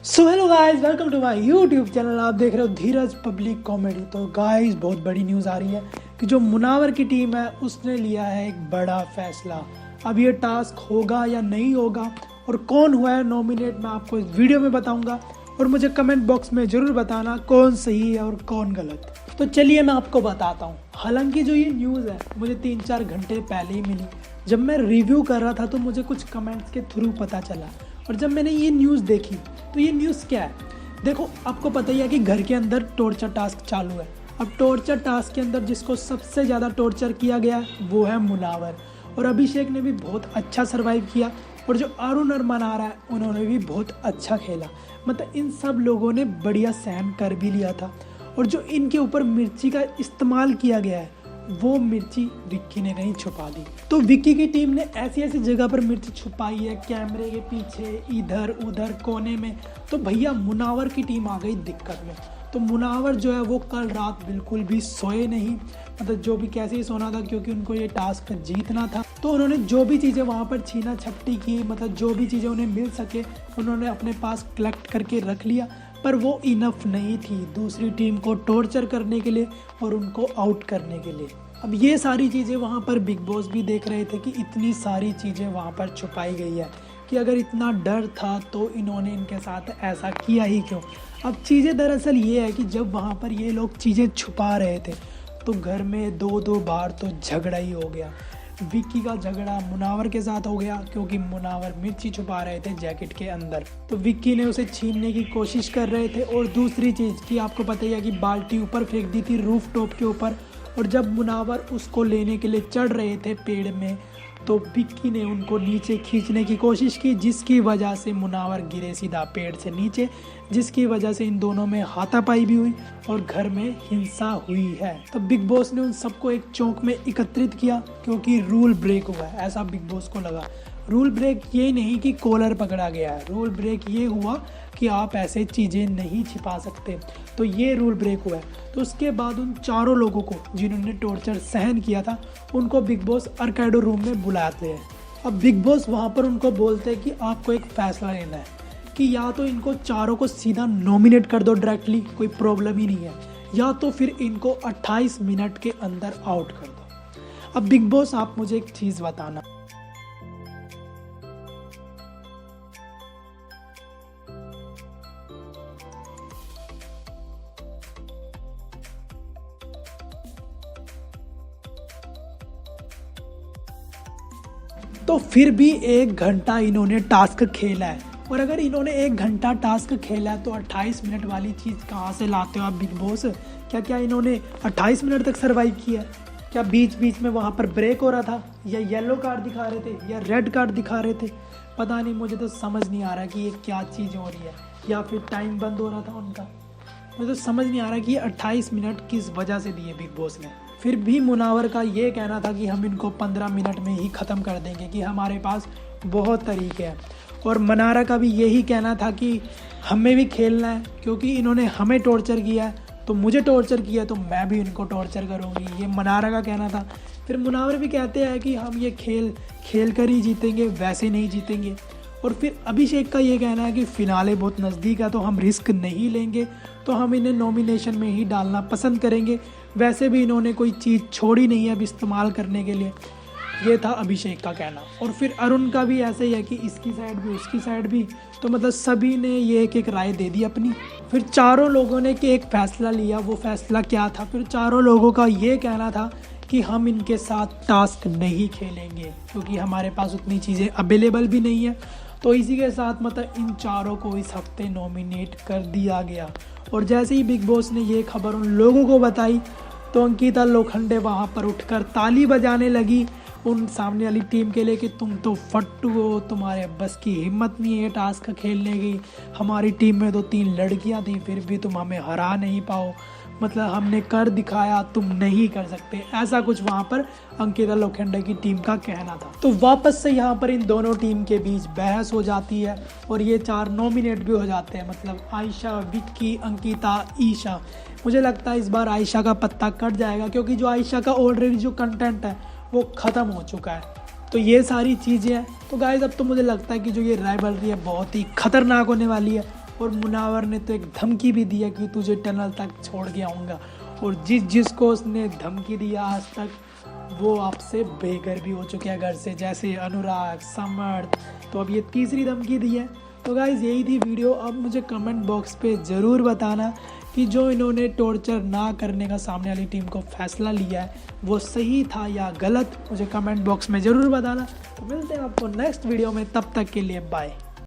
So hello guys, welcome to my YouTube channel. आप देख रहे हो धीरज पब्लिक कॉमेडी। तो गाइस, बहुत बड़ी न्यूज़ आ रही है कि जो मुनावर की टीम है उसने लिया है एक बड़ा फैसला। अब ये टास्क होगा या नहीं होगा और कौन हुआ है नॉमिनेट, मैं आपको इस वीडियो में बताऊंगा। और मुझे कमेंट बॉक्स में ज़रूर बताना कौन सही है और कौन गलत। तो चलिए मैं आपको बताता हूँ। हालांकि जो ये न्यूज़ है मुझे 3-4 घंटे पहले ही मिली। जब मैं रिव्यू कर रहा था तो मुझे कुछ कमेंट्स के थ्रू पता चला, और जब मैंने ये न्यूज़ देखी तो ये न्यूज़ क्या है। देखो, आपको पता ही है कि घर के अंदर टॉर्चर टास्क चालू है। अब टॉर्चर टास्क के अंदर जिसको सबसे ज़्यादा टॉर्चर किया गया है वो है मुनावर, और अभिषेक ने भी बहुत अच्छा सर्वाइव किया, और जो अरुण और मनारा है उन्होंने भी बहुत अच्छा खेला। मतलब इन सब लोगों ने बढ़िया सहन कर भी लिया था। और जो इनके ऊपर मिर्ची का इस्तेमाल किया गया है वो मिर्ची विक्की ने कहीं छुपा दी। तो विक्की की टीम ने ऐसी ऐसी जगह पर मिर्ची छुपाई है, कैमरे के पीछे, इधर उधर कोने में। तो भैया मुनावर की टीम आ गई दिक्कत में। तो मुनावर जो है वो कल रात बिल्कुल भी सोए नहीं। मतलब जो भी कैसे ही सोना था, क्योंकि उनको ये टास्क जीतना था। तो उन्होंने जो भी चीज़ें वहाँ पर छीना झपटी की, मतलब जो भी चीज़ें उन्हें मिल सके उन्होंने अपने पास कलेक्ट करके रख लिया। पर वो इनफ नहीं थी दूसरी टीम को टॉर्चर करने के लिए और उनको आउट करने के लिए। अब ये सारी चीज़ें वहाँ पर बिग बॉस भी देख रहे थे कि इतनी सारी चीज़ें वहाँ पर छुपाई गई है, कि अगर इतना डर था तो इन्होंने इनके साथ ऐसा किया ही क्यों। अब चीज़ें दरअसल ये है कि जब वहाँ पर ये लोग चीज़ें छुपा रहे थे तो घर में 2-2 बार तो झगड़ा ही हो गया। विक्की का झगड़ा मुनावर के साथ हो गया, क्योंकि मुनावर मिर्ची छुपा रहे थे जैकेट के अंदर, तो विक्की ने उसे छीनने की कोशिश कर रहे थे। और दूसरी चीज़ कि आपको पता ही है कि बाल्टी ऊपर फेंक दी थी रूफ टॉप के ऊपर, और जब मुनावर उसको लेने के लिए चढ़ रहे थे पेड़ में तो विक्की ने उनको नीचे खींचने की कोशिश की, जिसकी वजह से मुनावर गिरे सीधा पेड़ से नीचे, जिसकी वजह से इन दोनों में हाथापाई भी हुई और घर में हिंसा हुई है। तो बिग बॉस ने उन सबको एक चौक में एकत्रित किया, क्योंकि रूल ब्रेक हुआ है, ऐसा बिग बॉस को लगा। रूल ब्रेक ये नहीं कि कॉलर पकड़ा गया है, रूल ब्रेक ये हुआ कि आप ऐसे चीज़ें नहीं छिपा सकते, तो ये रूल ब्रेक हुआ है। तो उसके बाद उन चारों लोगों को जिन्होंने टॉर्चर सहन किया था उनको बिग बॉस आर्काइडो रूम में बुलाते हैं। अब बिग बॉस वहाँ पर उनको बोलते हैं कि आपको एक फ़ैसला लेना है कि या तो इनको चारों को सीधा नॉमिनेट कर दो डायरेक्टली, कोई प्रॉब्लम ही नहीं है, या तो फिर इनको 28 मिनट के अंदर आउट कर दो। अब बिग बॉस, आप मुझे एक चीज़ बताना, तो फिर भी 1 घंटा इन्होंने टास्क खेला है। और अगर इन्होंने 1 घंटा टास्क खेला है तो 28 मिनट वाली चीज़ कहाँ से लाते हो आप बिग बॉस। क्या इन्होंने 28 मिनट तक सर्वाइव किया है? क्या बीच बीच में वहाँ पर ब्रेक हो रहा था, या येलो कार्ड दिखा रहे थे, या रेड कार्ड दिखा रहे थे? पता नहीं, मुझे तो समझ नहीं आ रहा कि ये क्या चीज़ हो रही है, या फिर टाइम बंद हो रहा था उनका। मुझे तो समझ नहीं आ रहा कि ये 28 मिनट किस वजह से दिए बिग बॉस ने। फिर भी मुनावर का ये कहना था कि हम इनको 15 मिनट में ही ख़त्म कर देंगे, कि हमारे पास बहुत तरीके हैं। और मनारा का भी यही कहना था कि हमें भी खेलना है, क्योंकि इन्होंने हमें टॉर्चर किया है तो मुझे टॉर्चर किया तो मैं भी इनको टॉर्चर करूँगी, ये मनारा का कहना था। फिर मुनावर भी कहते हैं कि हम ये खेल कर ही जीतेंगे, वैसे नहीं जीतेंगे। और फिर अभिषेक का ये कहना है कि फ़िनाले बहुत नज़दीक है तो हम रिस्क नहीं लेंगे, तो हम इन्हें नॉमिनेशन में ही डालना पसंद करेंगे। वैसे भी इन्होंने कोई चीज़ छोड़ी नहीं है अब इस्तेमाल करने के लिए, ये था अभिषेक का कहना। और फिर अरुण का भी ऐसे ही है कि इसकी साइड भी उसकी साइड भी, तो मतलब सभी ने ये एक राय दे दी अपनी। फिर चारों लोगों ने कि एक फ़ैसला लिया। वो फ़ैसला क्या था? फिर चारों लोगों का ये कहना था कि हम इनके साथ टास्क नहीं खेलेंगे, क्योंकि हमारे पास उतनी चीज़ें अवेलेबल भी नहीं है। तो इसी के साथ मतलब इन चारों को इस हफ्ते नॉमिनेट कर दिया गया। और जैसे ही बिग बॉस ने ये खबर उन लोगों को बताई तो अंकिता लोखंडे वहाँ पर उठकर ताली बजाने लगी उन सामने वाली टीम के लिए कि तुम तो फट्टू हो, तुम्हारे बस की हिम्मत नहीं है ये टास्क खेलने की। हमारी टीम में तो 3 लड़कियां थी, फिर भी तुम हमें हरा नहीं पाओ, मतलब हमने कर दिखाया, तुम नहीं कर सकते। ऐसा कुछ वहाँ पर अंकिता लोखंडे की टीम का कहना था। तो वापस से यहाँ पर इन दोनों टीम के बीच बहस हो जाती है और ये 4 नॉमिनेट भी हो जाते हैं, मतलब आयशा, विक्की, अंकिता, ईशा। मुझे लगता है इस बार आयशा का पत्ता कट जाएगा, क्योंकि जो आयशा का ऑलरेडी जो कंटेंट है वो ख़त्म हो चुका है। तो ये सारी चीज़ें हैं। तो गाइस, अब तो मुझे लगता है कि जो ये राइवलरी है बहुत ही ख़तरनाक होने वाली है। और मुनावर ने तो एक धमकी भी दिया कि तुझे टनल तक छोड़ के आऊँगा। और जिसको उसने धमकी दिया आज तक वो आपसे बेघर भी हो चुके हैं घर से, जैसे अनुराग, समर्थ। तो अब ये तीसरी धमकी दी है। तो गाइज़ यही थी वीडियो। अब मुझे कमेंट बॉक्स पे ज़रूर बताना कि जो इन्होंने टॉर्चर ना करने का सामने वाली टीम को फैसला लिया है वो सही था या गलत। मुझे कमेंट बॉक्स में ज़रूर बताना। तो मिलते हैं आपको नेक्स्ट वीडियो में, तब तक के लिए बाय।